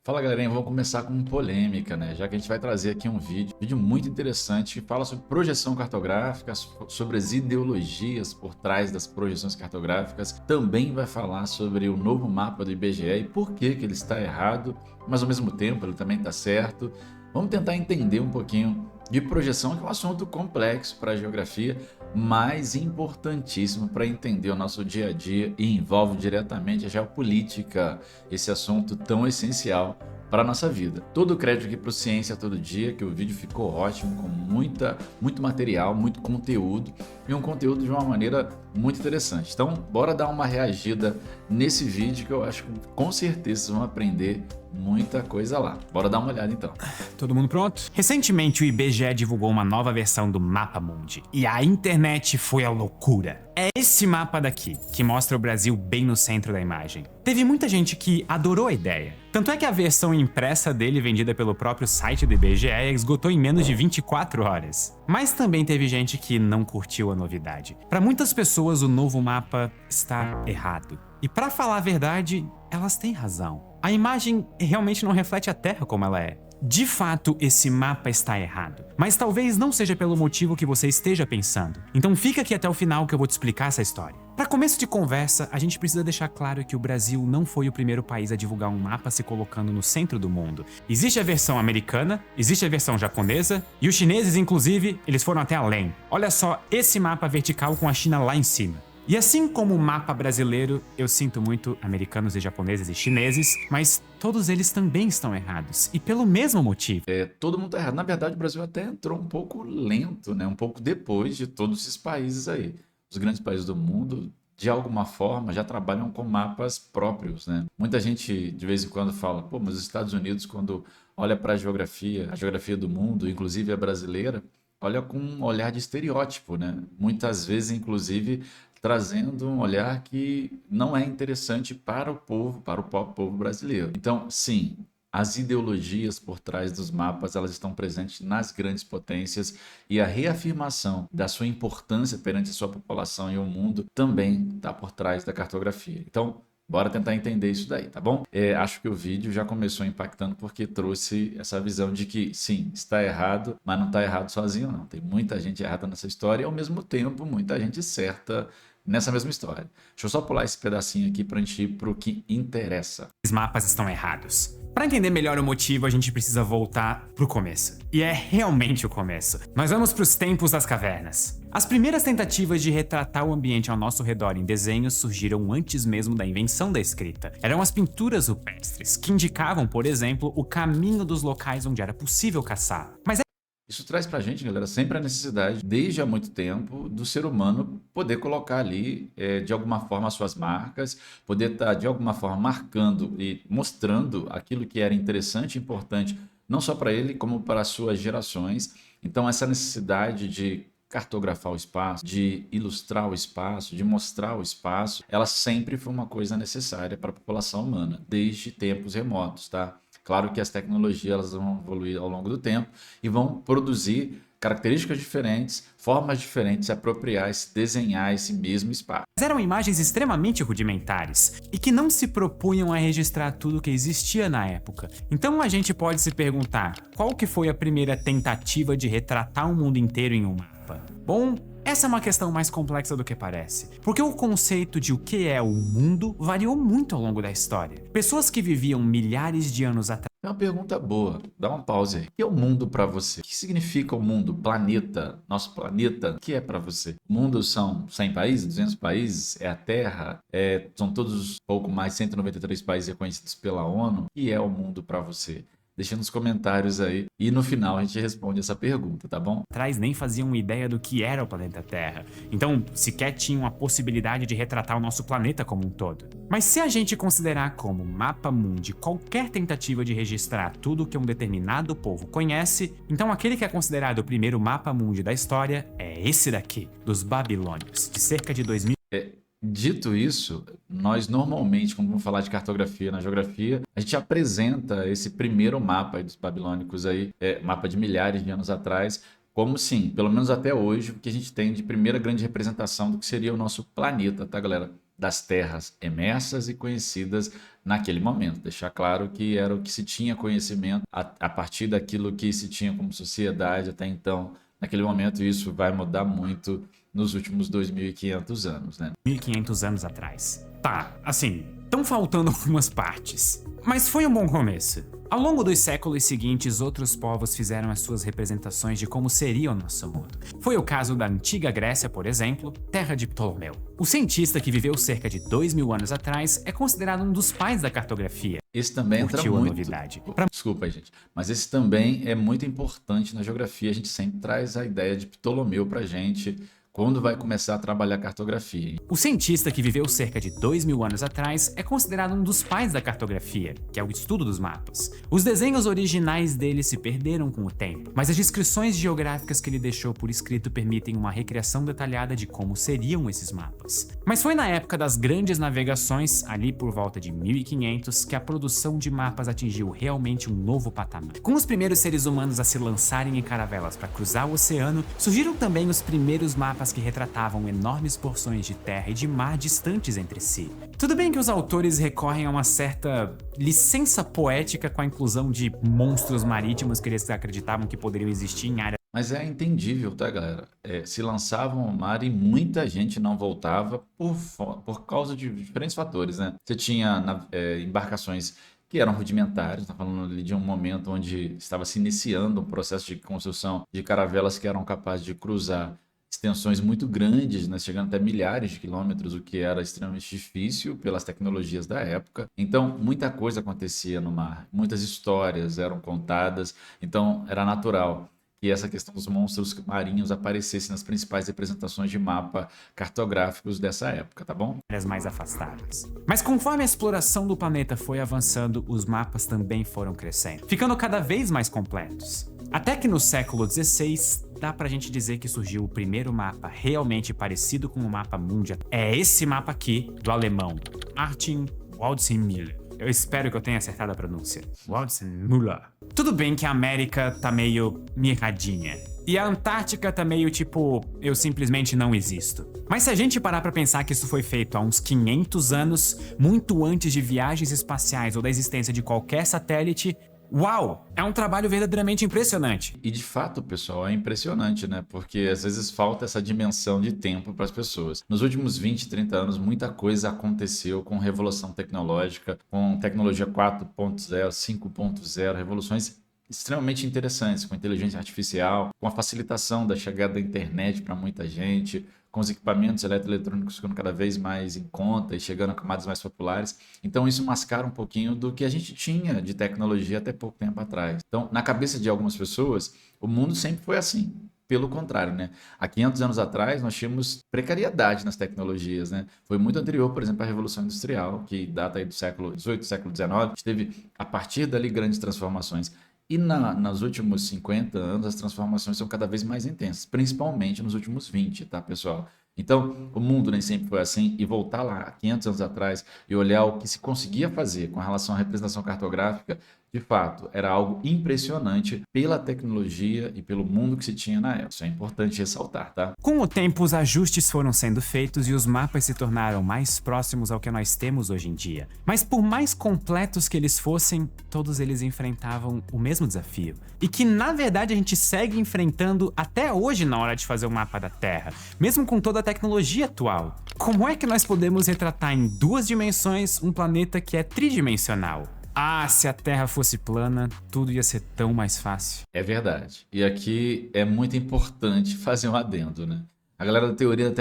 Fala galerinha, vamos começar com polêmica, né? Já que a gente vai trazer aqui um vídeo muito interessante que fala sobre projeção cartográfica, sobre as ideologias por trás das projeções cartográficas. Também vai falar sobre o novo mapa do IBGE e por que ele está errado, mas ao mesmo tempo ele também está certo. Vamos tentar entender um pouquinho de projeção, que é um assunto complexo para a geografia, mas importantíssimo para entender o nosso dia a dia e envolve diretamente a geopolítica, esse assunto tão essencial para a nossa vida. Todo o crédito aqui para o Ciência Todo Dia, que o vídeo ficou ótimo, com muito material, muito conteúdo e um conteúdo de uma maneira muito interessante. Então, bora dar uma reagida nesse vídeo que eu acho que com certeza vocês vão aprender muita coisa lá. Bora dar uma olhada então. Todo mundo pronto? Recentemente o IBGE divulgou uma nova versão do Mapa Mundi e a internet foi a loucura. É esse mapa daqui que mostra o Brasil bem no centro da imagem. Teve muita gente que adorou a ideia. Tanto é que a versão impressa dele, vendida pelo próprio site do IBGE, esgotou em menos de 24 horas. Mas também teve gente que não curtiu a novidade. Para muitas pessoas, o novo mapa está errado. E para falar a verdade, elas têm razão. A imagem realmente não reflete a Terra como ela é. De fato, esse mapa está errado, mas talvez não seja pelo motivo que você esteja pensando. Então fica aqui até o final que eu vou te explicar essa história. Para começo de conversa, a gente precisa deixar claro que o Brasil não foi o primeiro país a divulgar um mapa se colocando no centro do mundo. Existe a versão americana, existe a versão japonesa, e os chineses, inclusive, eles foram até além. Olha só esse mapa vertical com a China lá em cima. E assim como o mapa brasileiro, eu sinto muito americanos e japoneses e chineses, mas todos eles também estão errados, e pelo mesmo motivo. Todo mundo tá errado. Na verdade, o Brasil até entrou um pouco lento, né? Um pouco depois de todos esses países aí. Os grandes países do mundo, de alguma forma, já trabalham com mapas próprios, né? Muita gente, de vez em quando, fala, pô, mas os Estados Unidos, quando olha para a geografia do mundo, inclusive a brasileira, olha com um olhar de estereótipo, né? Muitas vezes, inclusive, trazendo um olhar que não é interessante para o povo, para o povo brasileiro. Então, sim, as ideologias por trás dos mapas, elas estão presentes nas grandes potências e a reafirmação da sua importância perante a sua população e o mundo também está por trás da cartografia. Então, bora tentar entender isso daí, tá bom? Acho que o vídeo já começou impactando porque trouxe essa visão de que, sim, está errado, mas não está errado sozinho, não. Tem muita gente errada nessa história e, ao mesmo tempo, muita gente certa nessa mesma história. Deixa eu só pular esse pedacinho aqui para a gente ir para o que interessa. Os mapas estão errados. Para entender melhor o motivo, a gente precisa voltar pro começo. E é realmente o começo. Nós vamos para os tempos das cavernas. As primeiras tentativas de retratar o ambiente ao nosso redor em desenhos surgiram antes mesmo da invenção da escrita. Eram as pinturas rupestres, que indicavam, por exemplo, o caminho dos locais onde era possível caçar. Mas isso traz para a gente, galera, sempre a necessidade, desde há muito tempo, do ser humano poder colocar ali, de alguma forma, as suas marcas, poder estar, de alguma forma, marcando e mostrando aquilo que era interessante e importante, não só para ele, como para as suas gerações. Então, essa necessidade de cartografar o espaço, de ilustrar o espaço, de mostrar o espaço, ela sempre foi uma coisa necessária para a população humana, desde tempos remotos, tá? Claro que as tecnologias elas vão evoluir ao longo do tempo e vão produzir características diferentes, formas diferentes de apropriar, se desenhar esse mesmo espaço. eram imagens extremamente rudimentares e que não se propunham a registrar tudo que existia na época. Então a gente pode se perguntar, qual que foi a primeira tentativa de retratar o mundo inteiro em um mapa? Bom, essa é uma questão mais complexa do que parece, porque o conceito de o que é o mundo variou muito ao longo da história. Pessoas que viviam milhares de anos atrás. É uma pergunta boa, dá uma pausa aí. O que é o mundo para você? O que significa o mundo? Planeta, nosso planeta, o que é para você? O mundo são 100 países, 200 países? É a Terra? São todos pouco mais 193 países reconhecidos pela ONU? O que é o mundo para você? Deixa nos comentários aí e no final a gente responde essa pergunta, tá bom? Atrás nem faziam ideia do que era o planeta Terra, então sequer tinham a possibilidade de retratar o nosso planeta como um todo. Mas se a gente considerar como mapa mundi qualquer tentativa de registrar tudo que um determinado povo conhece, então aquele que é considerado o primeiro mapa mundi da história é esse daqui, dos babilônios, de cerca de 2000. Dito isso, nós normalmente, quando vamos falar de cartografia na geografia, a gente apresenta esse primeiro mapa aí dos babilônicos aí, mapa de milhares de anos atrás, como sim, pelo menos até hoje, o que a gente tem de primeira grande representação do que seria o nosso planeta, tá, galera? das terras emersas e conhecidas naquele momento. Deixar claro que era o que se tinha conhecimento a partir daquilo que se tinha como sociedade até então. Naquele momento, isso vai mudar muito nos últimos 2.500 anos, né? 1500 anos atrás. Tá, assim, estão faltando algumas partes, mas foi um bom começo. Ao longo dos séculos seguintes, outros povos fizeram as suas representações de como seria o nosso mundo. Foi o caso da antiga Grécia, por exemplo, terra de Ptolomeu. O cientista que viveu cerca de 2000 anos atrás é considerado um dos pais da cartografia. Esse também entra Curtiu a muito. novidade? Desculpa, gente, mas esse também é muito importante na geografia. A gente sempre traz a ideia de Ptolomeu pra gente quando vai começar a trabalhar cartografia. O cientista que viveu cerca de 2000 anos atrás é considerado um dos pais da cartografia, que é o estudo dos mapas. Os desenhos originais dele se perderam com o tempo, mas as descrições geográficas que ele deixou por escrito permitem uma recriação detalhada de como seriam esses mapas. Mas foi na época das grandes navegações, ali por volta de 1500, que a produção de mapas atingiu realmente um novo patamar. Com os primeiros seres humanos a se lançarem em caravelas para cruzar o oceano, surgiram também os primeiros mapas que retratavam enormes porções de terra e de mar distantes entre si. Tudo bem que os autores recorrem a uma certa licença poética com a inclusão de monstros marítimos que eles acreditavam que poderiam existir em áreas. Mas é entendível, tá, galera? Se lançavam ao mar e muita gente não voltava por causa de diferentes fatores, né? Você tinha embarcações que eram rudimentares, tá falando ali de um momento onde estava se iniciando um processo de construção de caravelas que eram capazes de cruzar extensões muito grandes, né, chegando até milhares de quilômetros, o que era extremamente difícil pelas tecnologias da época. Então, muita coisa acontecia no mar, muitas histórias eram contadas, então era natural que essa questão dos monstros marinhos aparecesse nas principais representações de mapa cartográficos dessa época, tá bom? Áreas mais afastadas. Mas conforme a exploração do planeta foi avançando, os mapas também foram crescendo, ficando cada vez mais completos. Até que no século XVI, dá pra gente dizer que surgiu o primeiro mapa realmente parecido com o mapa mundial. É esse mapa aqui, do alemão Martin Waldseemüller. Eu espero que eu tenha acertado a pronúncia. Waldseemüller. Tudo bem que a América tá meio mirradinha. E a Antártica tá meio tipo, eu simplesmente não existo. Mas se a gente parar pra pensar que isso foi feito há uns 500 anos, muito antes de viagens espaciais ou da existência de qualquer satélite, uau! É um trabalho verdadeiramente impressionante. E de fato, pessoal, é impressionante, né? Porque às vezes falta essa dimensão de tempo para as pessoas. Nos últimos 20, 30 anos, muita coisa aconteceu com revolução tecnológica, com tecnologia 4.0, 5.0, revoluções extremamente interessantes, com inteligência artificial, com a facilitação da chegada da internet para muita gente, com os equipamentos eletroeletrônicos ficando cada vez mais em conta e chegando a camadas mais populares. Então isso mascara um pouquinho do que a gente tinha de tecnologia até pouco tempo atrás. Então, na cabeça de algumas pessoas, o mundo sempre foi assim. Pelo contrário, né? Há 500 anos atrás, nós tínhamos precariedade nas tecnologias, né? Foi muito anterior, por exemplo, à Revolução Industrial, que data aí do século XVIII, século XIX. A gente teve, a partir dali, grandes transformações. E nos últimos 50 anos, as transformações são cada vez mais intensas, principalmente nos últimos 20, tá, pessoal? Então, o mundo nem sempre foi assim, e voltar lá 500 anos atrás e olhar o que se conseguia fazer com relação à representação cartográfica, de fato, era algo impressionante pela tecnologia e pelo mundo que se tinha na época. Isso é importante ressaltar, tá? Com o tempo, os ajustes foram sendo feitos e os mapas se tornaram mais próximos ao que nós temos hoje em dia. Mas por mais completos que eles fossem, todos eles enfrentavam o mesmo desafio. E que, na verdade, a gente segue enfrentando até hoje na hora de fazer o mapa da Terra, mesmo com toda a tecnologia atual. Como é que nós podemos retratar em 2 dimensões um planeta que é tridimensional? Ah, se a Terra fosse plana, tudo ia ser tão mais fácil. É verdade. E aqui é muito importante fazer um adendo, né? A galera da teoria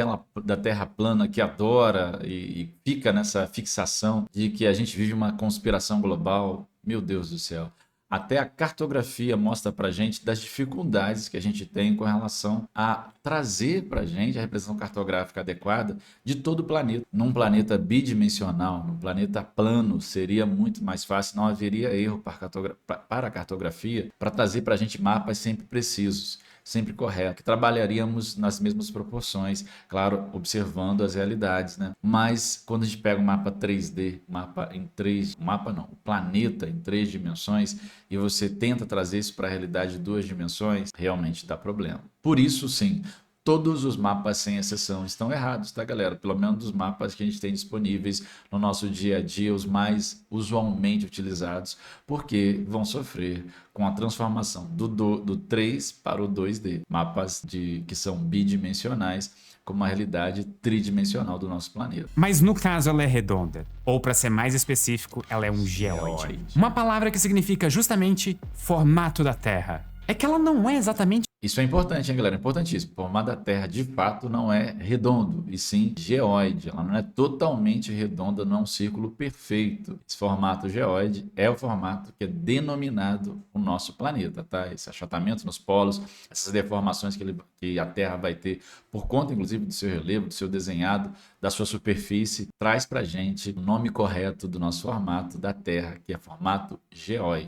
da Terra plana que adora e fica nessa fixação de que a gente vive uma conspiração global. Meu Deus do céu. Até a cartografia mostra pra gente das dificuldades que a gente tem com relação a trazer pra gente a representação cartográfica adequada de todo o planeta. Num planeta bidimensional, num planeta plano, seria muito mais fácil, não haveria erro para a cartografia para trazer pra gente mapas sempre precisos, sempre corretos, que trabalharíamos nas mesmas proporções, claro, observando as realidades, né? Mas quando a gente pega um mapa 3D, o planeta em 3 dimensões, e você tenta trazer isso para a realidade de 2 dimensões, realmente dá problema. Por isso, sim, todos os mapas, sem exceção, estão errados, tá, galera? Pelo menos dos mapas que a gente tem disponíveis no nosso dia a dia, os mais usualmente utilizados, porque vão sofrer com a transformação do 3 para o 2D. Mapas que são bidimensionais, com uma realidade tridimensional do nosso planeta. Mas no caso ela é redonda, ou para ser mais específico, ela é um geóide. Uma palavra que significa justamente formato da Terra. É que ela não é exatamente. Isso é importante, hein, galera? Importantíssimo. O formato da Terra, de fato, não é redondo, e sim geóide. Ela não é totalmente redonda, não é um círculo perfeito. Esse formato geóide é o formato que é denominado o nosso planeta, tá? Esse achatamento nos polos, essas deformações que a Terra vai ter por conta, inclusive, do seu relevo, do seu desenhado, da sua superfície, traz pra gente o nome correto do nosso formato da Terra, que é formato geóide.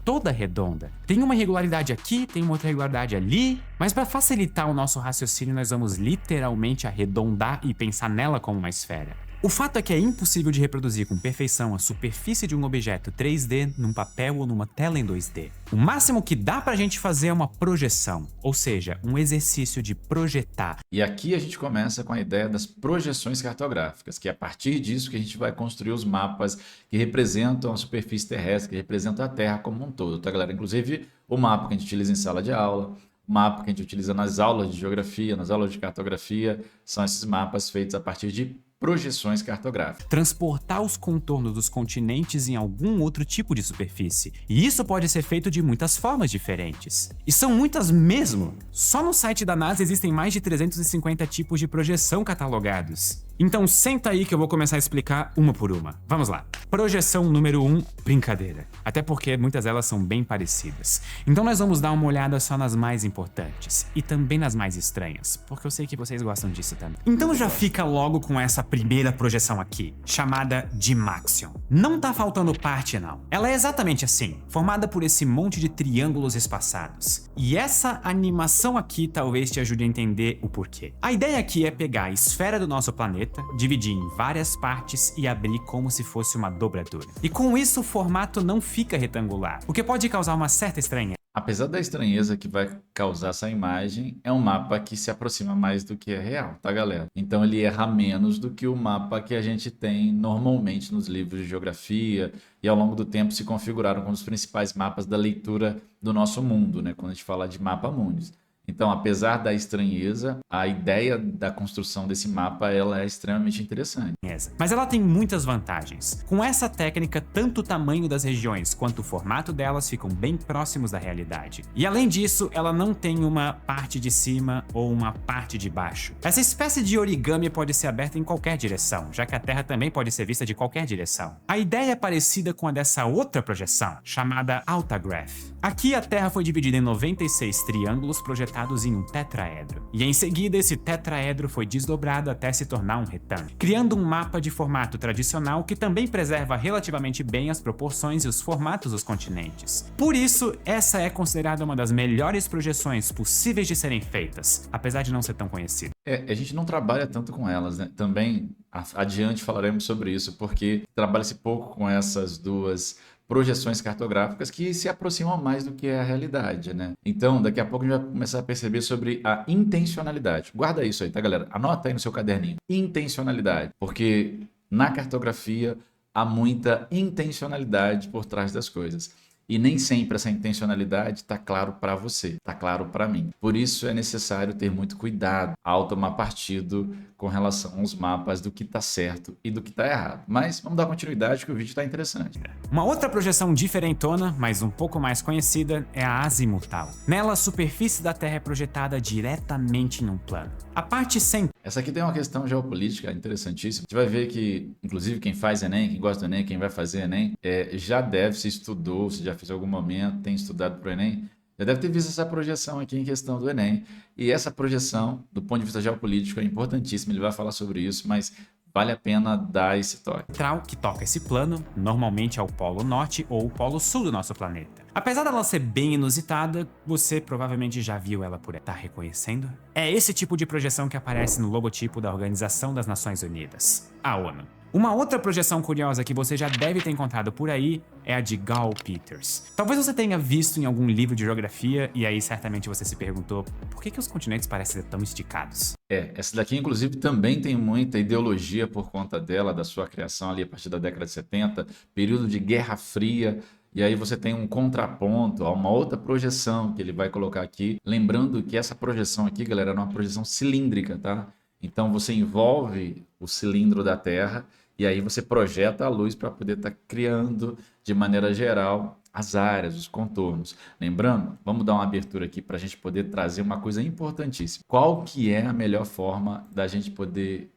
Toda redonda. Tem uma irregularidade aqui, tem uma outra irregularidade ali, mas para facilitar o nosso raciocínio, nós vamos literalmente arredondar e pensar nela como uma esfera. O fato é que é impossível de reproduzir com perfeição a superfície de um objeto 3D num papel ou numa tela em 2D. O máximo que dá pra gente fazer é uma projeção, ou seja, um exercício de projetar. E aqui a gente começa com a ideia das projeções cartográficas, que é a partir disso que a gente vai construir os mapas que representam a superfície terrestre, que representam a Terra como um todo, tá, galera? Inclusive o mapa que a gente utiliza em sala de aula, o mapa que a gente utiliza nas aulas de geografia, nas aulas de cartografia, são esses mapas feitos a partir de projeções cartográficas. Transportar os contornos dos continentes em algum outro tipo de superfície. E isso pode ser feito de muitas formas diferentes. E são muitas mesmo. Só no site da NASA existem mais de 350 tipos de projeção catalogados. Então senta aí que eu vou começar a explicar uma por uma. Vamos lá. Projeção número 1, brincadeira. Até porque muitas delas são bem parecidas. Então nós vamos dar uma olhada só nas mais importantes. E também nas mais estranhas, porque eu sei que vocês gostam disso também. Então já fica logo com essa primeira projeção aqui, chamada de Maxion. Não tá faltando parte não. Ela é exatamente assim, formada por esse monte de triângulos espaçados. E essa animação aqui talvez te ajude a entender o porquê. A ideia aqui é pegar a esfera do nosso planeta, dividir em várias partes e abrir como se fosse uma dobradura. E com isso o formato não fica retangular, o que pode causar uma certa estranheza. Apesar da estranheza que vai causar essa imagem, é um mapa que se aproxima mais do que é real, tá, galera? Então ele erra menos do que o mapa que a gente tem normalmente nos livros de geografia e ao longo do tempo se configuraram como os principais mapas da leitura do nosso mundo, né? Quando a gente fala de mapa mundi. Então, apesar da estranheza, a ideia da construção desse mapa ela é extremamente interessante. Mas ela tem muitas vantagens. Com essa técnica, tanto o tamanho das regiões quanto o formato delas ficam bem próximos da realidade. E além disso, ela não tem uma parte de cima ou uma parte de baixo. Essa espécie de origami pode ser aberta em qualquer direção, já que a Terra também pode ser vista de qualquer direção. A ideia é parecida com a dessa outra projeção, chamada Altagraph. Aqui a Terra foi dividida em 96 triângulos projetados em um tetraedro. E em seguida esse tetraedro foi desdobrado até se tornar um retângulo, criando um mapa de formato tradicional que também preserva relativamente bem as proporções e os formatos dos continentes. Por isso, essa é considerada uma das melhores projeções possíveis de serem feitas, apesar de não ser tão conhecida. A gente não trabalha tanto com elas, né? Também adiante falaremos sobre isso, porque trabalha-se pouco com essas duas projeções cartográficas que se aproximam mais do que é a realidade, né? Então, daqui a pouco a gente vai começar a perceber sobre a intencionalidade. Guarda isso aí, tá, galera? Anota aí no seu caderninho. Intencionalidade, porque na cartografia há muita intencionalidade por trás das coisas. E nem sempre essa intencionalidade está claro para você, está claro para mim. Por isso é necessário ter muito cuidado ao tomar partido com relação aos mapas do que está certo e do que está errado. Mas vamos dar continuidade que o vídeo está interessante. Uma outra projeção diferentona, mas um pouco mais conhecida, é a azimutal. Nela, a superfície da Terra é projetada diretamente em um plano. A parte central. Essa aqui tem uma questão geopolítica interessantíssima. A gente vai ver que, inclusive, quem faz Enem, quem gosta do Enem, quem vai fazer Enem, já deve, se estudou, se já fez algum momento, tem estudado para o Enem, já deve ter visto essa projeção aqui em questão do Enem. E essa projeção, do ponto de vista geopolítico, é importantíssima. Ele vai falar sobre isso, mas vale a pena dar esse toque. Que toca esse plano, normalmente é o polo norte ou o polo sul do nosso planeta. Apesar dela ser bem inusitada, você provavelmente já viu ela por aí. Tá reconhecendo? É esse tipo de projeção que aparece no logotipo da Organização das Nações Unidas, a ONU. Uma outra projeção curiosa que você já deve ter encontrado por aí é a de Gall Peters. Talvez você tenha visto em algum livro de geografia e aí certamente você se perguntou por que os continentes parecem ser tão esticados? Essa daqui, inclusive, também tem muita ideologia por conta dela, da sua criação ali a partir da década de 70, período de Guerra Fria. E aí você tem um contraponto a uma outra projeção que ele vai colocar aqui. Lembrando que essa projeção aqui, galera, é uma projeção cilíndrica, tá? Então você envolve o cilindro da Terra e aí você projeta a luz para poder estar criando de maneira geral as áreas, os contornos. Lembrando, vamos dar uma abertura aqui para a gente poder trazer uma coisa importantíssima. Qual que é a melhor forma da gente poder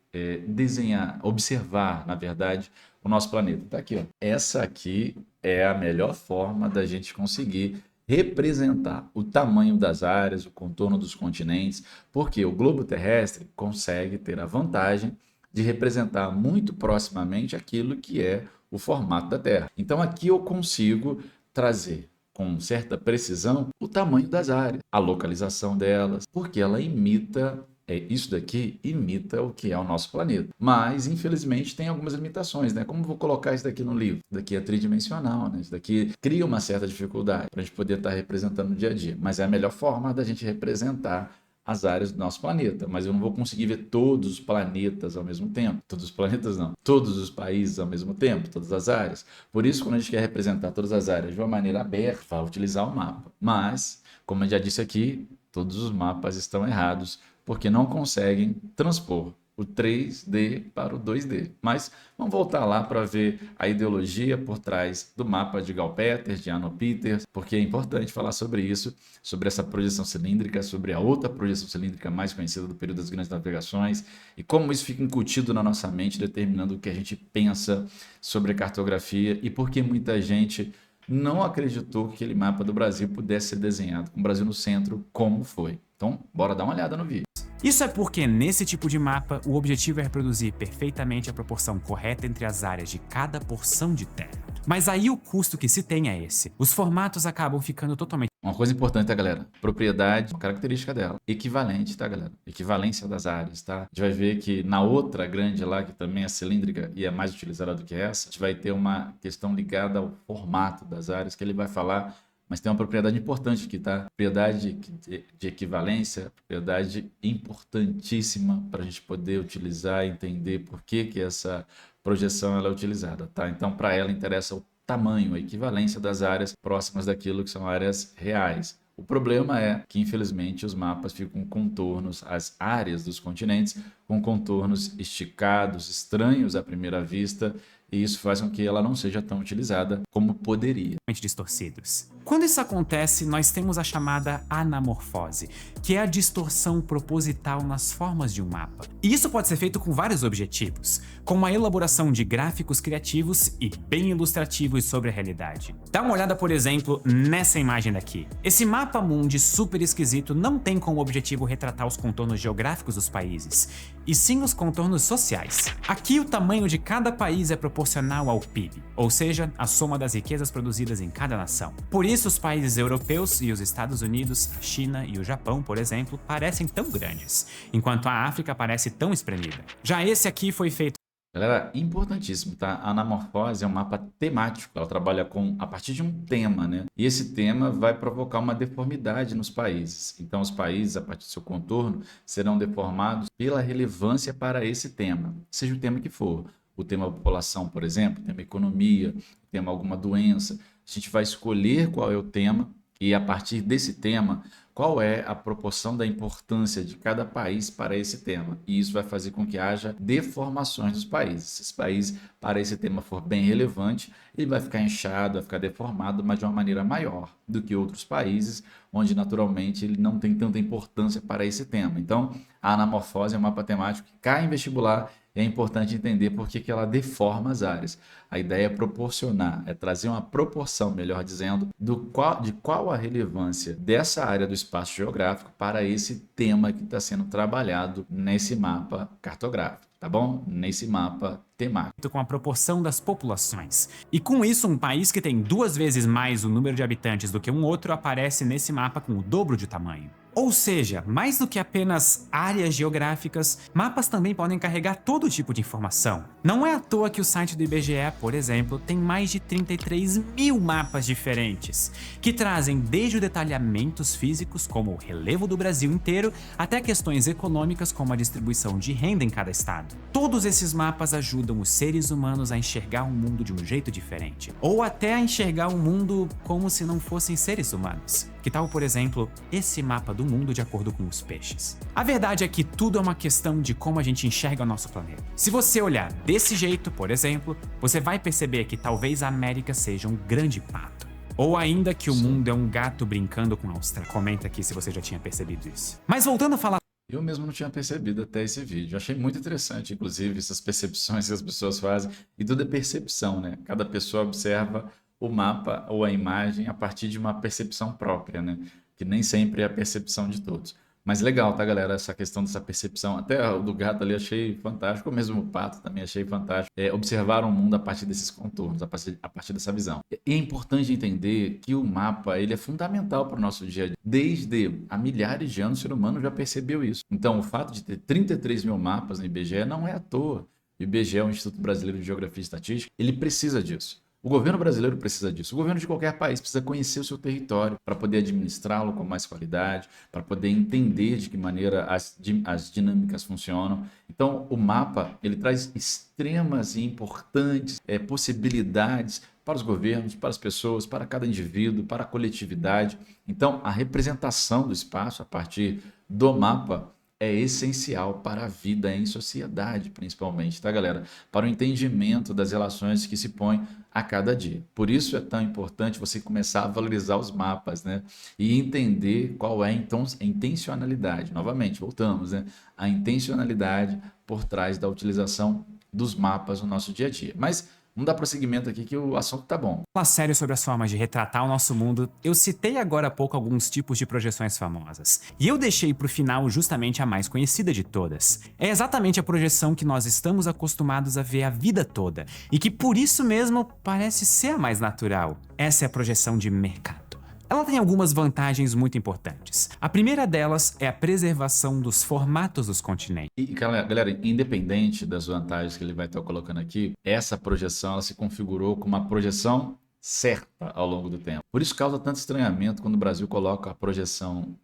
desenhar, observar, na verdade, o nosso planeta? Tá aqui, ó. Essa aqui é a melhor forma da gente conseguir representar o tamanho das áreas, o contorno dos continentes, porque o globo terrestre consegue ter a vantagem de representar muito proximamente aquilo que é o formato da Terra. Então aqui eu consigo trazer com certa precisão o tamanho das áreas, a localização delas, porque ela imita isso daqui imita o que é o nosso planeta. Mas, infelizmente, tem algumas limitações, né? Como eu vou colocar isso daqui no livro? Isso daqui é tridimensional, né? Isso daqui cria uma certa dificuldade para a gente poder estar representando no dia a dia. Mas é a melhor forma da gente representar as áreas do nosso planeta. Mas eu não vou conseguir ver todos os planetas ao mesmo tempo. Todos os planetas não. Todos os países ao mesmo tempo, todas as áreas. Por isso, quando a gente quer representar todas as áreas de uma maneira aberta, vai utilizar o mapa. Mas, como eu já disse aqui, todos os mapas estão errados, porque não conseguem transpor o 3D para o 2D. Mas vamos voltar lá para ver a ideologia por trás do mapa de Gall Peters, de Arno Peters, porque é importante falar sobre isso, sobre essa projeção cilíndrica, sobre a outra projeção cilíndrica mais conhecida do período das grandes navegações e como isso fica incutido na nossa mente, determinando o que a gente pensa sobre cartografia e por que muita gente não acreditou que aquele mapa do Brasil pudesse ser desenhado com o Brasil no centro, como foi. Então, bora dar uma olhada no vídeo. Isso é porque, nesse tipo de mapa, o objetivo é reproduzir perfeitamente a proporção correta entre as áreas de cada porção de terra. Mas aí o custo que se tem é esse. Os formatos acabam ficando totalmente... Uma coisa importante, tá, galera? Propriedade, uma característica dela. Equivalente, tá, galera? Equivalência das áreas, tá? A gente vai ver que na outra grande lá, que também é cilíndrica e é mais utilizada do que essa, a gente vai ter uma questão ligada ao formato das áreas, que ele vai falar, mas tem uma propriedade importante aqui, tá? Propriedade de equivalência, propriedade importantíssima para a gente poder utilizar e entender por que essa projeção ela é utilizada, tá? Então, para ela interessa o tamanho, a equivalência das áreas próximas daquilo que são áreas reais. O problema é que, infelizmente, os mapas ficam com contornos, as áreas dos continentes, com contornos esticados, estranhos à primeira vista, e isso faz com que ela não seja tão utilizada como poderia. distorcidos. Quando isso acontece, nós temos a chamada anamorfose, que é a distorção proposital nas formas de um mapa. E isso pode ser feito com vários objetivos, como a elaboração de gráficos criativos e bem ilustrativos sobre a realidade. Dá uma olhada, por exemplo, nessa imagem daqui. Esse mapa mundi super esquisito não tem como objetivo retratar os contornos geográficos dos países, e sim os contornos sociais. Aqui o tamanho de cada país é proporcional ao PIB, ou seja, a soma das riquezas produzidas em cada nação. Por isso, os países europeus e os Estados Unidos, a China e o Japão, por exemplo, parecem tão grandes, enquanto a África parece tão espremida. Já esse aqui foi feito... Galera, importantíssimo, tá? A anamorfose é um mapa temático, ela trabalha a partir de um tema, né? E esse tema vai provocar uma deformidade nos países. Então, os países, a partir do seu contorno, serão deformados pela relevância para esse tema, seja o tema que for. O tema população, por exemplo, o tema economia, o tema alguma doença. A gente vai escolher qual é o tema e, a partir desse tema, qual é a proporção da importância de cada país para esse tema. E isso vai fazer com que haja deformações dos países. Se esse país, para esse tema, for bem relevante, ele vai ficar inchado, vai ficar deformado, mas de uma maneira maior do que outros países, onde naturalmente ele não tem tanta importância para esse tema. Então, a anamorfose é um mapa temático que cai em vestibular. É importante entender por que ela deforma as áreas. A ideia é proporcionar, é trazer uma proporção, melhor dizendo, de qual a relevância dessa área do espaço geográfico para esse tema que está sendo trabalhado nesse mapa cartográfico, tá bom? Nesse mapa temático. Com a proporção das populações. E com isso, um país que tem 2 vezes mais o número de habitantes do que um outro aparece nesse mapa com o dobro de tamanho. Ou seja, mais do que apenas áreas geográficas, mapas também podem carregar todo tipo de informação. Não é à toa que o site do IBGE, por exemplo, tem mais de 33 mil mapas diferentes, que trazem desde o detalhamentos físicos, como o relevo do Brasil inteiro, até questões econômicas, como a distribuição de renda em cada estado. Todos esses mapas ajudam os seres humanos a enxergar o mundo de um jeito diferente, ou até a enxergar o mundo como se não fossem seres humanos. Que tal, por exemplo, esse mapa do mundo de acordo com os peixes? A verdade é que tudo é uma questão de como a gente enxerga o nosso planeta. Se você olhar desse jeito, por exemplo, você vai perceber que talvez a América seja um grande pato. Ou ainda que o mundo é um gato brincando com a Austrália. Comenta aqui se você já tinha percebido isso. Mas voltando a falar. Eu mesmo não tinha percebido até esse vídeo. Eu achei muito interessante, inclusive, essas percepções que as pessoas fazem. E tudo é percepção, né? Cada pessoa observa o mapa ou a imagem a partir de uma percepção própria, né? Que nem sempre é a percepção de todos. Mas legal, tá, galera? Essa questão dessa percepção. Até o do gato ali achei fantástico. O mesmo o pato também achei fantástico. Observar o mundo a partir desses contornos, a partir dessa visão. E é importante entender que o mapa ele é fundamental para o nosso dia a dia. Desde há milhares de anos o ser humano já percebeu isso. Então, o fato de ter 33 mil mapas no IBGE não é à toa. O IBGE é o Instituto Brasileiro de Geografia e Estatística. Ele precisa disso. O governo brasileiro precisa disso. O governo de qualquer país precisa conhecer o seu território para poder administrá-lo com mais qualidade, para poder entender de que maneira as dinâmicas funcionam. Então, o mapa ele traz extremas e importantes possibilidades para os governos, para as pessoas, para cada indivíduo, para a coletividade. Então, a representação do espaço a partir do mapa é essencial para a vida em sociedade, principalmente, tá, galera? Para o entendimento das relações que se põem a cada dia. Por isso é tão importante você começar a valorizar os mapas, né? E entender qual é, então, a intencionalidade. Novamente, voltamos, né? A intencionalidade por trás da utilização dos mapas no nosso dia a dia. Mas vamos dar prosseguimento aqui que o assunto tá bom. Falar sério sobre as formas de retratar o nosso mundo, eu citei agora há pouco alguns tipos de projeções famosas. E eu deixei pro final justamente a mais conhecida de todas. É exatamente a projeção que nós estamos acostumados a ver a vida toda, e que por isso mesmo parece ser a mais natural. Essa é a projeção de Mercator. Ela tem algumas vantagens muito importantes. A primeira delas é a preservação dos formatos dos continentes. E, galera, independente das vantagens que ele vai estar colocando aqui, essa projeção ela se configurou como uma projeção certa ao longo do tempo. Por isso causa tanto estranhamento quando o Brasil coloca uma projeção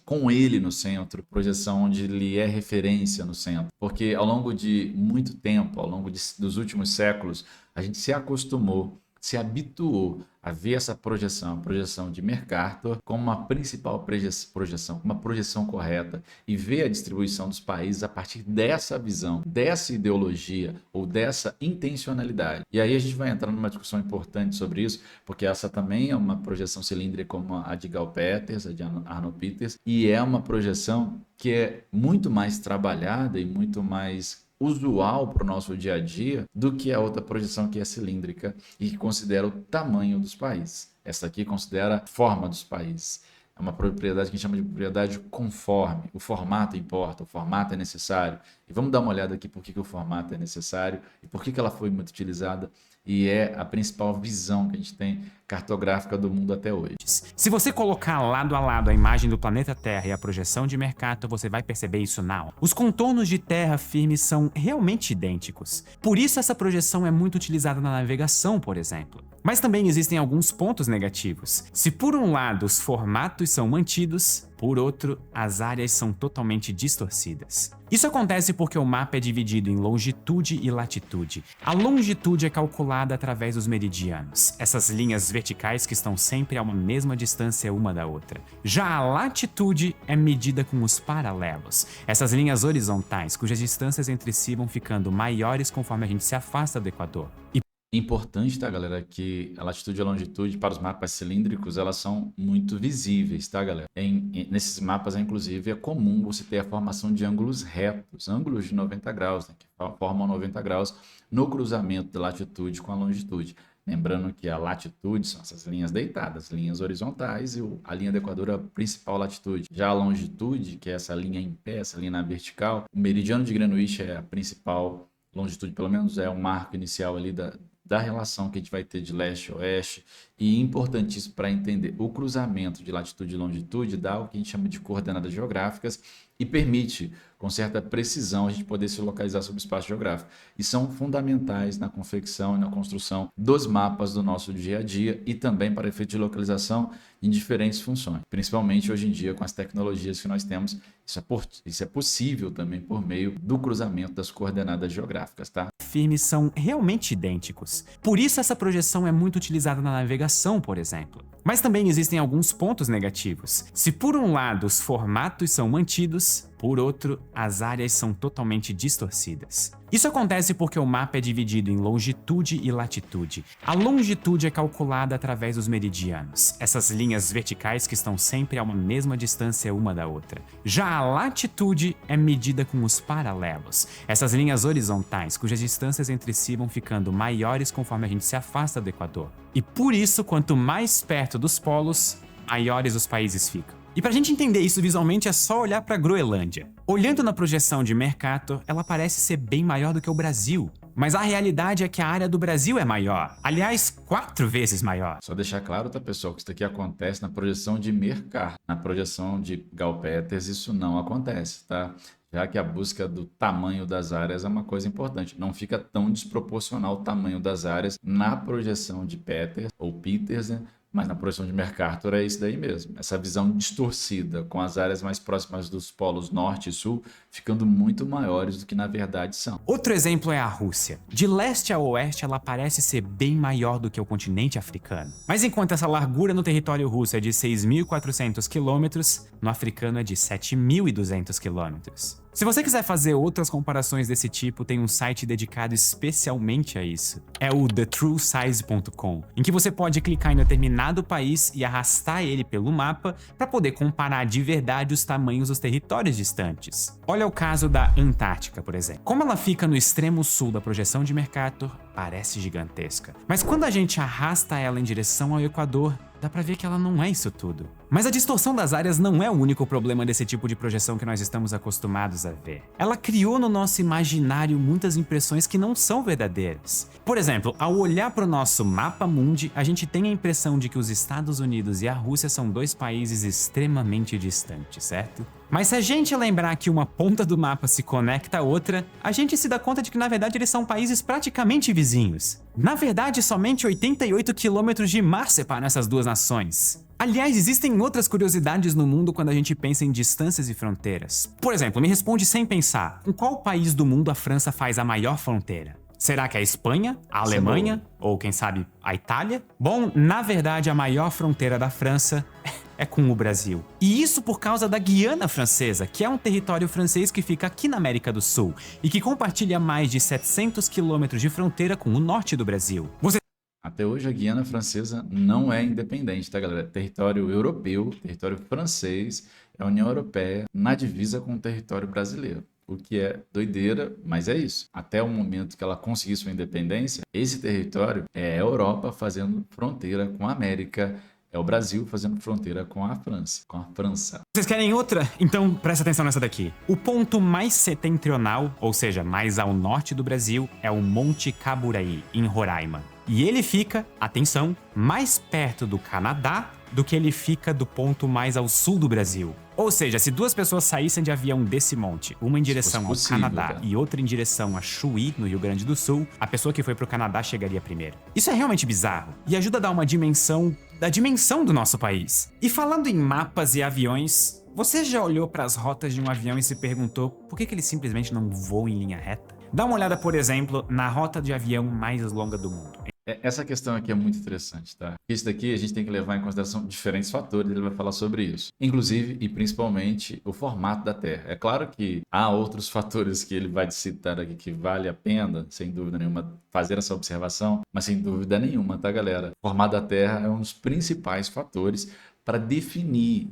com ele no centro, projeção onde ele é referência no centro. Porque ao longo de muito tempo, dos últimos séculos, a gente se acostumou, se habituou a ver essa projeção, a projeção de Mercator, como uma principal projeção, uma projeção correta, e ver a distribuição dos países a partir dessa visão, dessa ideologia ou dessa intencionalidade. E aí a gente vai entrar numa discussão importante sobre isso, porque essa também é uma projeção cilíndrica como a de Gal Peters, a de Arnold Peters, e é uma projeção que é muito mais trabalhada e muito mais usual para o nosso dia a dia do que a outra projeção que é cilíndrica e que considera o tamanho dos países. Essa aqui considera a forma dos países. É uma propriedade que a gente chama de propriedade conforme. O formato importa, o formato é necessário. E vamos dar uma olhada aqui por que o formato é necessário e por que ela foi muito utilizada e é a principal visão que a gente tem cartográfica do mundo até hoje. Se você colocar lado a lado a imagem do planeta Terra e a projeção de Mercator, você vai perceber isso na hora. Os contornos de terra firme são realmente idênticos. Por isso essa projeção é muito utilizada na navegação, por exemplo. Mas também existem alguns pontos negativos. Se por um lado os formatos são mantidos, por outro, as áreas são totalmente distorcidas. Isso acontece porque o mapa é dividido em longitude e latitude. A longitude é calculada através dos meridianos, essas linhas verticais que estão sempre a uma mesma distância uma da outra. Já a latitude é medida com os paralelos, essas linhas horizontais cujas distâncias entre si vão ficando maiores conforme a gente se afasta do Equador. Importante, tá, galera, que a latitude e a longitude para os mapas cilíndricos, elas são muito visíveis, tá, galera? Nesses mapas, inclusive, é comum você ter a formação de ângulos retos, ângulos de 90 graus, né, que formam 90 graus no cruzamento da latitude com a longitude. Lembrando que a latitude são essas linhas deitadas, linhas horizontais, e a linha do Equador é a principal latitude. Já a longitude, que é essa linha em pé, essa linha na vertical, o meridiano de Greenwich é a principal longitude, pelo menos é o marco inicial ali da relação que a gente vai ter de leste a oeste, E importantíssimo para entender, o cruzamento de latitude e longitude dá o que a gente chama de coordenadas geográficas e permite, com certa precisão, a gente poder se localizar sobre o espaço geográfico. E são fundamentais na confecção e na construção dos mapas do nosso dia a dia e também para efeito de localização em diferentes funções. Principalmente hoje em dia, com as tecnologias que nós temos, isso é possível também por meio do cruzamento das coordenadas geográficas, tá? Firmes são realmente idênticos. Por isso essa projeção é muito utilizada na navegação, por exemplo. Mas também existem alguns pontos negativos. Se por um lado os formatos são mantidos, por outro, as áreas são totalmente distorcidas. Isso acontece porque o mapa é dividido em longitude e latitude. A longitude é calculada através dos meridianos, essas linhas verticais que estão sempre a uma mesma distância uma da outra. Já a latitude é medida com os paralelos, essas linhas horizontais cujas distâncias entre si vão ficando maiores conforme a gente se afasta do Equador. E por isso, quanto mais perto dos polos, maiores os países ficam. E pra gente entender isso visualmente é só olhar pra Groenlândia. Olhando na projeção de Mercator, ela parece ser bem maior do que o Brasil. Mas a realidade é que a área do Brasil é maior. Aliás, 4 vezes maior. Só deixar claro, tá, pessoal, que isso aqui acontece na projeção de Mercator. Na projeção de Gall-Peters isso não acontece, tá? Já que a busca do tamanho das áreas é uma coisa importante. Não fica tão desproporcional o tamanho das áreas na projeção de Peters ou Peters, né? Mas na projeção de Mercator é isso daí mesmo. Essa visão distorcida, com as áreas mais próximas dos polos norte e sul ficando muito maiores do que na verdade são. Outro exemplo é a Rússia. De leste a oeste, ela parece ser bem maior do que o continente africano. Mas enquanto essa largura no território russo é de 6.400 km, no africano é de 7.200 km. Se você quiser fazer outras comparações desse tipo, tem um site dedicado especialmente a isso. É o thetruesize.com, em que você pode clicar em determinado país e arrastar ele pelo mapa para poder comparar de verdade os tamanhos dos territórios distantes. Olha o caso da Antártica, por exemplo. Como ela fica no extremo sul da projeção de Mercator, parece gigantesca. Mas quando a gente arrasta ela em direção ao Equador, dá pra ver que ela não é isso tudo. Mas a distorção das áreas não é o único problema desse tipo de projeção que nós estamos acostumados a ver. Ela criou no nosso imaginário muitas impressões que não são verdadeiras. Por exemplo, ao olhar para o nosso mapa mundi, a gente tem a impressão de que os Estados Unidos e a Rússia são dois países extremamente distantes, certo? Mas se a gente lembrar que uma ponta do mapa se conecta à outra, a gente se dá conta de que na verdade eles são países praticamente vizinhos. Na verdade, somente 88 quilômetros de mar separam essas duas nações. Aliás, existem outras curiosidades no mundo quando a gente pensa em distâncias e fronteiras. Por exemplo, me responde sem pensar, em qual país do mundo a França faz a maior fronteira? Será que é a Espanha, a Alemanha ou quem sabe a Itália? Bom, na verdade a maior fronteira da França é com o Brasil. E isso por causa da Guiana Francesa, que é um território francês que fica aqui na América do Sul e que compartilha mais de 700 quilômetros de fronteira com o norte do Brasil. Até hoje a Guiana Francesa não é independente, tá, galera? É território europeu, território francês, é a União Europeia na divisa com o território brasileiro. O que é doideira, mas é isso. Até o momento que ela conseguir sua independência, esse território é a Europa fazendo fronteira com a América, é o Brasil fazendo fronteira com a França. Vocês querem outra? Então presta atenção nessa daqui. O ponto mais setentrional, ou seja, mais ao norte do Brasil, é o Monte Caburaí, em Roraima. E ele fica, atenção, mais perto do Canadá do que ele fica do ponto mais ao sul do Brasil. Ou seja, se duas pessoas saíssem de avião desse monte, uma em direção ao Canadá e outra em direção a Chuí, no Rio Grande do Sul, a pessoa que foi pro Canadá chegaria primeiro. Isso é realmente bizarro e ajuda a dar uma dimensão da dimensão do nosso país. E falando em mapas e aviões, você já olhou para as rotas de um avião e se perguntou por que ele simplesmente não voa em linha reta? Dá uma olhada, por exemplo, na rota de avião mais longa do mundo. Essa questão aqui é muito interessante, tá? Isso daqui a gente tem que levar em consideração diferentes fatores, ele vai falar sobre isso. Inclusive e principalmente o formato da Terra. É claro que há outros fatores que ele vai citar aqui que vale a pena, sem dúvida nenhuma, fazer essa observação, mas sem dúvida nenhuma, tá, galera? O formato da Terra é um dos principais fatores para definir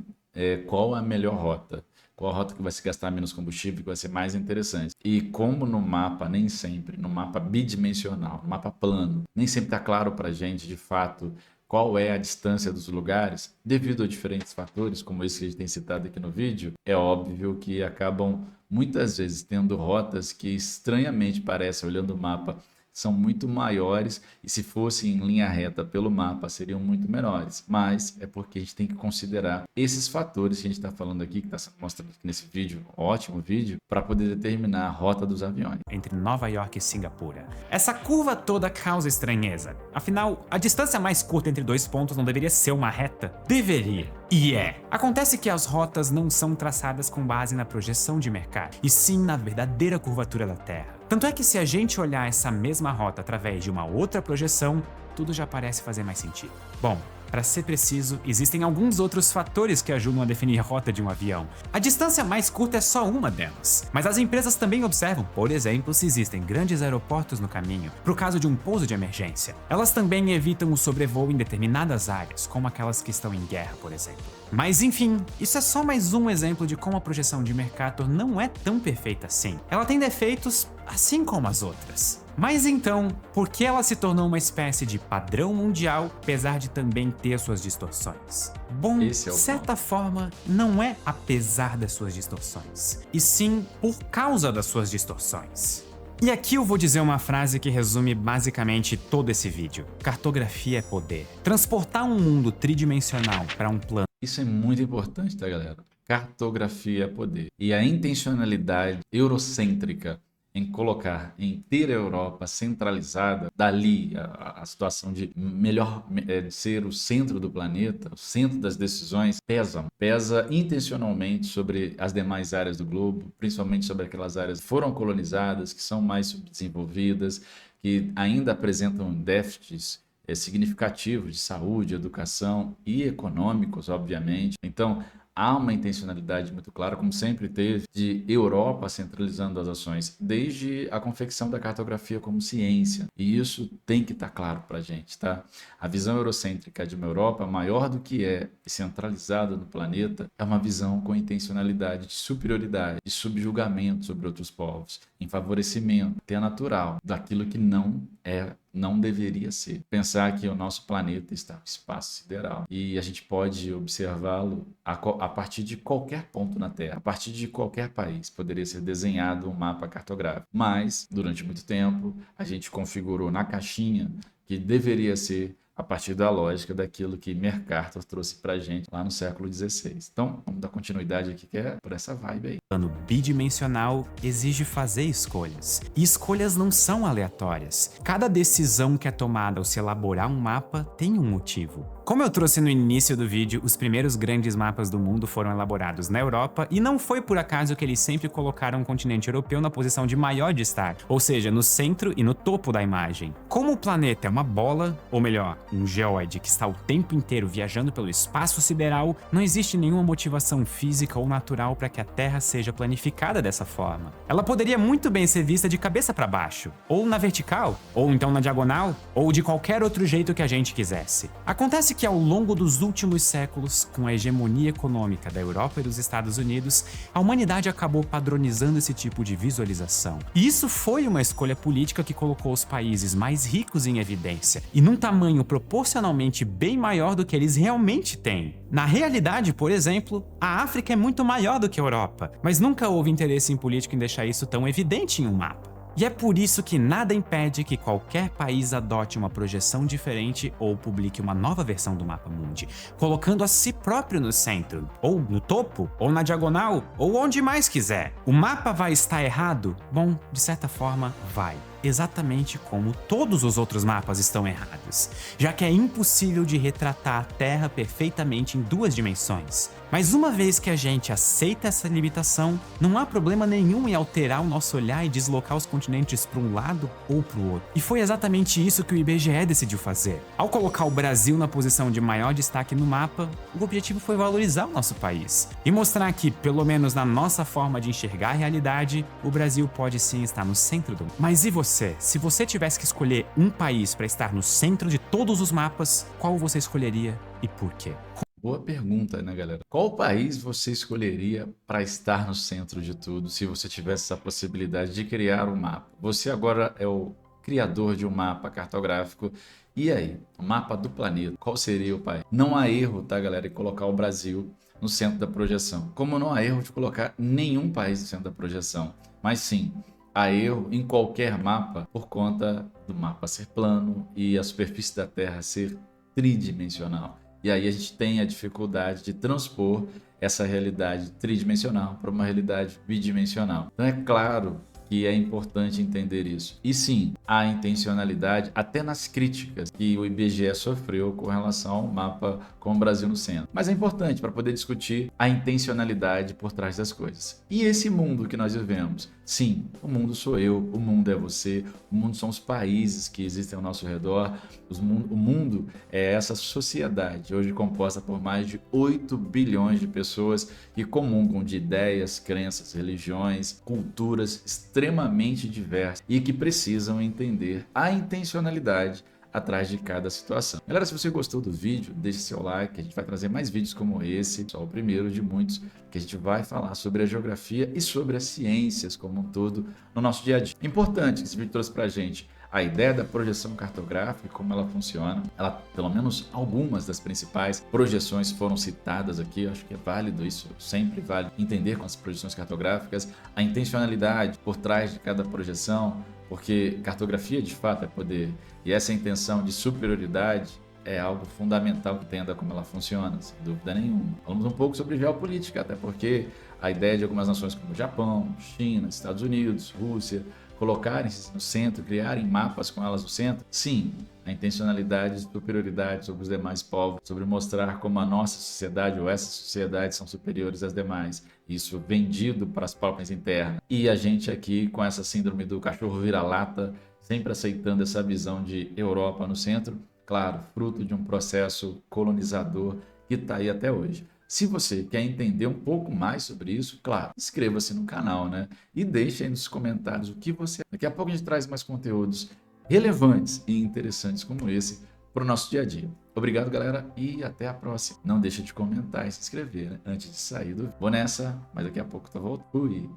qual é a melhor rota. Qual a rota que vai se gastar menos combustível, que vai ser mais interessante. E como no mapa, nem sempre, no mapa bidimensional, no mapa plano, nem sempre está claro para a gente, de fato, qual é a distância dos lugares, devido a diferentes fatores, como esse que a gente tem citado aqui no vídeo, é óbvio que acabam, muitas vezes, tendo rotas que estranhamente parecem, olhando o mapa, são muito maiores e se fossem em linha reta pelo mapa seriam muito menores, mas é porque a gente tem que considerar esses fatores que a gente está falando aqui, que está sendo mostrado aqui nesse vídeo, ótimo vídeo, para poder determinar a rota dos aviões. Entre Nova York e Singapura. Essa curva toda causa estranheza. Afinal, a distância mais curta entre dois pontos não deveria ser uma reta? Deveria. E é. Acontece que as rotas não são traçadas com base na projeção de mercado, e sim na verdadeira curvatura da Terra. Tanto é que se a gente olhar essa mesma rota através de uma outra projeção, tudo já parece fazer mais sentido. Bom, para ser preciso, existem alguns outros fatores que ajudam a definir a rota de um avião. A distância mais curta é só uma delas, mas as empresas também observam, por exemplo, se existem grandes aeroportos no caminho, para o caso de um pouso de emergência. Elas também evitam o sobrevoo em determinadas áreas, como aquelas que estão em guerra, por exemplo. Mas enfim, isso é só mais um exemplo de como a projeção de Mercator não é tão perfeita assim. Ela tem defeitos, assim como as outras. Mas então, por que ela se tornou uma espécie de padrão mundial, apesar de também ter suas distorções? Bom, de certa forma, não é apesar das suas distorções, e sim por causa das suas distorções. E aqui eu vou dizer uma frase que resume basicamente todo esse vídeo. Cartografia é poder. Transportar um mundo tridimensional para um plano. Isso é muito importante, tá, galera? Cartografia é poder. E a intencionalidade eurocêntrica em colocar, em ter a Europa centralizada, dali a situação de de ser o centro do planeta, o centro das decisões, pesa intencionalmente sobre as demais áreas do globo, principalmente sobre aquelas áreas que foram colonizadas, que são mais subdesenvolvidas, que ainda apresentam déficits significativos de saúde, educação e econômicos, obviamente. Então, há uma intencionalidade muito clara, como sempre teve, de Europa centralizando as ações, desde a confecção da cartografia como ciência. E isso tem que estar claro para a gente, tá? A visão eurocêntrica de uma Europa, maior do que é centralizada no planeta, é uma visão com intencionalidade de superioridade, de subjugamento sobre outros povos, em favorecimento até natural daquilo que não deveria ser. Pensar que o nosso planeta está no espaço sideral e a gente pode observá-lo a partir de qualquer ponto na Terra, a partir de qualquer país. Poderia ser desenhado um mapa cartográfico, mas durante muito tempo a gente configurou na caixinha que deveria ser a partir da lógica daquilo que Mercator trouxe para a gente lá no século XVI. Então, vamos dar continuidade aqui, que é por essa vibe aí. O plano bidimensional exige fazer escolhas, e escolhas não são aleatórias. Cada decisão que é tomada ao se elaborar um mapa tem um motivo. Como eu trouxe no início do vídeo, os primeiros grandes mapas do mundo foram elaborados na Europa e não foi por acaso que eles sempre colocaram o continente europeu na posição de maior destaque, ou seja, no centro e no topo da imagem. Como o planeta é uma bola, ou melhor, um geoide que está o tempo inteiro viajando pelo espaço sideral, não existe nenhuma motivação física ou natural para que a Terra seja planificada dessa forma. Ela poderia muito bem ser vista de cabeça para baixo, ou na vertical, ou então na diagonal, ou de qualquer outro jeito que a gente quisesse. Acontece que ao longo dos últimos séculos, com a hegemonia econômica da Europa e dos Estados Unidos, a humanidade acabou padronizando esse tipo de visualização. E isso foi uma escolha política que colocou os países mais ricos em evidência, e num tamanho proporcionalmente bem maior do que eles realmente têm. Na realidade, por exemplo, a África é muito maior do que a Europa, mas nunca houve interesse em político em deixar isso tão evidente em um mapa. E é por isso que nada impede que qualquer país adote uma projeção diferente ou publique uma nova versão do mapa mundi, colocando a si próprio no centro, ou no topo, ou na diagonal, ou onde mais quiser. O mapa vai estar errado? Bom, de certa forma, vai. Exatamente como todos os outros mapas estão errados, já que é impossível de retratar a Terra perfeitamente em duas dimensões. Mas uma vez que a gente aceita essa limitação, não há problema nenhum em alterar o nosso olhar e deslocar os continentes para um lado ou para o outro. E foi exatamente isso que o IBGE decidiu fazer. Ao colocar o Brasil na posição de maior destaque no mapa, o objetivo foi valorizar o nosso país e mostrar que, pelo menos na nossa forma de enxergar a realidade, o Brasil pode sim estar no centro do mundo. Mas e você? Se você tivesse que escolher um país para estar no centro de todos os mapas, qual você escolheria e por quê? Boa pergunta, né, galera? Qual país você escolheria para estar no centro de tudo se você tivesse essa possibilidade de criar um mapa? Você agora é o criador de um mapa cartográfico. E aí, o mapa do planeta, qual seria o país? Não há erro, tá, galera, em colocar o Brasil no centro da projeção. Como não há erro de colocar nenhum país no centro da projeção. Mas sim, a erro em qualquer mapa por conta do mapa ser plano e a superfície da Terra ser tridimensional. E aí a gente tem a dificuldade de transpor essa realidade tridimensional para uma realidade bidimensional. Então é claro que é importante entender isso. E sim, há intencionalidade até nas críticas que o IBGE sofreu com relação ao mapa com o Brasil no centro. Mas é importante para poder discutir a intencionalidade por trás das coisas. E esse mundo que nós vivemos? Sim, o mundo sou eu, o mundo é você, o mundo são os países que existem ao nosso redor, o mundo é essa sociedade, hoje composta por mais de 8 bilhões de pessoas que comungam de ideias, crenças, religiões, culturas extremamente diversas e que precisam entender a intencionalidade atrás de cada situação. Galera, se você gostou do vídeo, deixe seu like, a gente vai trazer mais vídeos como esse, só o primeiro de muitos, que a gente vai falar sobre a geografia e sobre as ciências como um todo no nosso dia a dia. Importante que esse vídeo trouxe pra gente a ideia da projeção cartográfica e como ela funciona. Ela, pelo menos algumas das principais projeções foram citadas aqui. Eu acho que é válido isso, sempre vale entender com as projeções cartográficas a intencionalidade por trás de cada projeção, porque cartografia de fato é poder. E essa intenção de superioridade é algo fundamental que entenda como ela funciona, sem dúvida nenhuma. Falamos um pouco sobre geopolítica, até porque a ideia de algumas nações como Japão, China, Estados Unidos, Rússia, colocarem-se no centro, criarem mapas com elas no centro, sim, a intencionalidade de superioridade sobre os demais povos, sobre mostrar como a nossa sociedade ou essas sociedades são superiores às demais, isso vendido para as próprias internas. E a gente aqui com essa síndrome do cachorro vira-lata, sempre aceitando essa visão de Europa no centro, claro, fruto de um processo colonizador que está aí até hoje. Se você quer entender um pouco mais sobre isso, claro, inscreva-se no canal, né? E deixe aí nos comentários o que você... Daqui a pouco a gente traz mais conteúdos relevantes e interessantes como esse para o nosso dia a dia. Obrigado, galera, e até a próxima. Não deixa de comentar e se inscrever, né? Antes de sair do... Vou nessa, mas daqui a pouco eu volto. Fui!